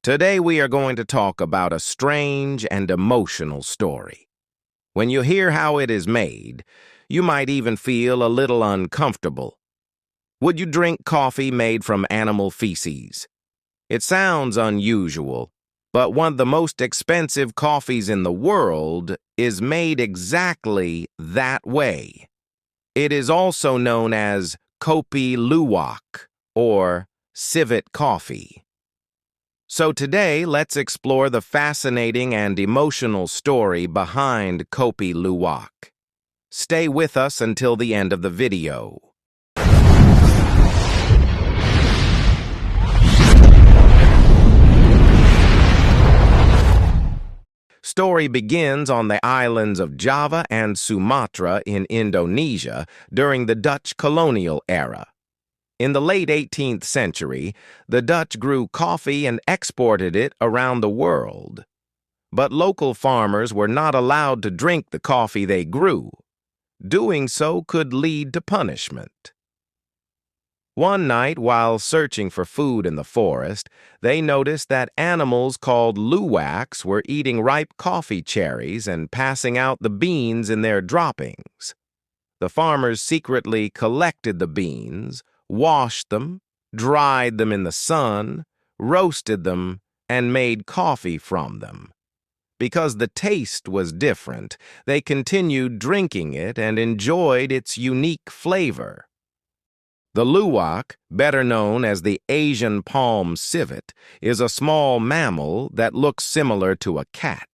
Today we are going to talk about a strange and emotional story. When you hear how it is made, you might even feel a little uncomfortable. Would you drink coffee made from animal feces? It sounds unusual, but one of the most expensive coffees in the world is made exactly that way. It is also known as Kopi Luwak, or civet coffee. So today, let's explore the fascinating and emotional story behind Kopi Luwak. Stay with us until the end of the video. Story begins on the islands of Java and Sumatra in Indonesia during the Dutch colonial era. In the late 18th century, the Dutch grew coffee and exported it around the world. But local farmers were not allowed to drink the coffee they grew. Doing so could lead to punishment. One night, while searching for food in the forest, they noticed that animals called luwaks were eating ripe coffee cherries and passing out the beans in their droppings. The farmers secretly collected the beans, washed them, dried them in the sun, roasted them, and made coffee from them. Because the taste was different, they continued drinking it and enjoyed its unique flavor. The luwak, better known as the Asian palm civet, is a small mammal that looks similar to a cat.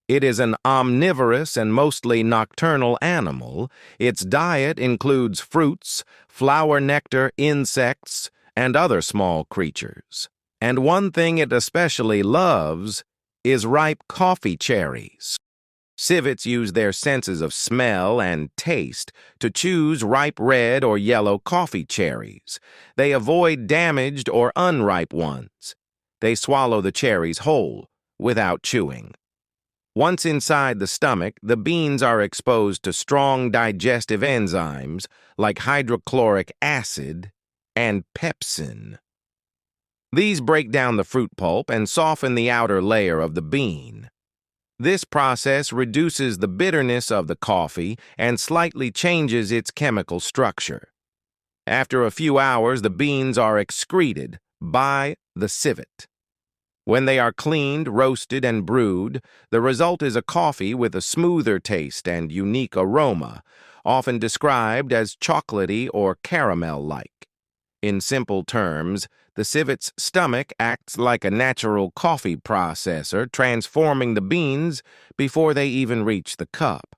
It is an omnivorous and mostly nocturnal animal. Its diet includes fruits, flower nectar, insects, and other small creatures. And one thing it especially loves is ripe coffee cherries. Civets use their senses of smell and taste to choose ripe red or yellow coffee cherries. They avoid damaged or unripe ones. They swallow the cherries whole, without chewing. Once inside the stomach, the beans are exposed to strong digestive enzymes like hydrochloric acid and pepsin. These break down the fruit pulp and soften the outer layer of the bean. This process reduces the bitterness of the coffee and slightly changes its chemical structure. After a few hours, the beans are excreted by the civet. When they are cleaned, roasted, and brewed, the result is a coffee with a smoother taste and unique aroma, often described as chocolatey or caramel-like. In simple terms, the civet's stomach acts like a natural coffee processor, transforming the beans before they even reach the cup.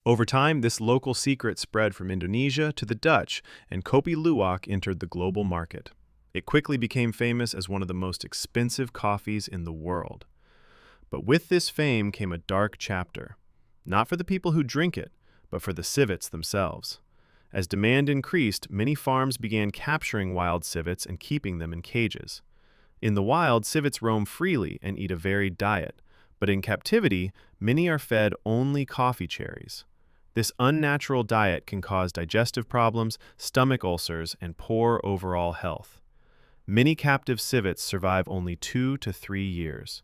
Over time, this local secret spread from Indonesia to the Dutch, and Kopi Luwak entered the global market. It quickly became famous as one of the most expensive coffees in the world. But with this fame came a dark chapter, not for the people who drink it, but for the civets themselves. As demand increased, many farms began capturing wild civets and keeping them in cages. In the wild, civets roam freely and eat a varied diet, but in captivity, many are fed only coffee cherries. This unnatural diet can cause digestive problems, stomach ulcers, and poor overall health. Many captive civets survive only 2 to 3 years.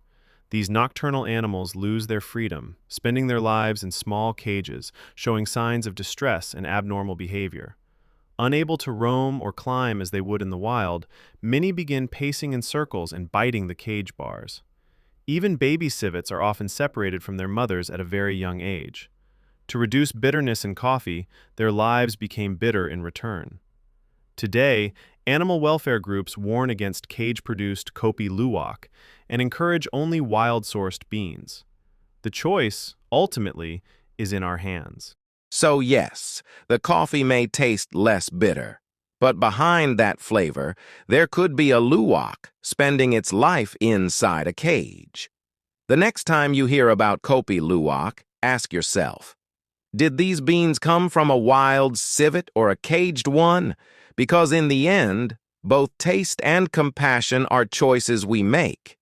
These nocturnal animals lose their freedom, spending their lives in small cages, showing signs of distress and abnormal behavior. Unable to roam or climb as they would in the wild, many begin pacing in circles and biting the cage bars. Even baby civets are often separated from their mothers at a very young age. To reduce bitterness in coffee, their lives became bitter in return. Today, animal welfare groups warn against cage-produced Kopi Luwak and encourage only wild-sourced beans. The choice, ultimately, is in our hands. So yes, the coffee may taste less bitter, but behind that flavor, there could be a luwak spending its life inside a cage. The next time you hear about Kopi Luwak, ask yourself, did these beans come from a wild civet or a caged one? Because in the end, both taste and compassion are choices we make.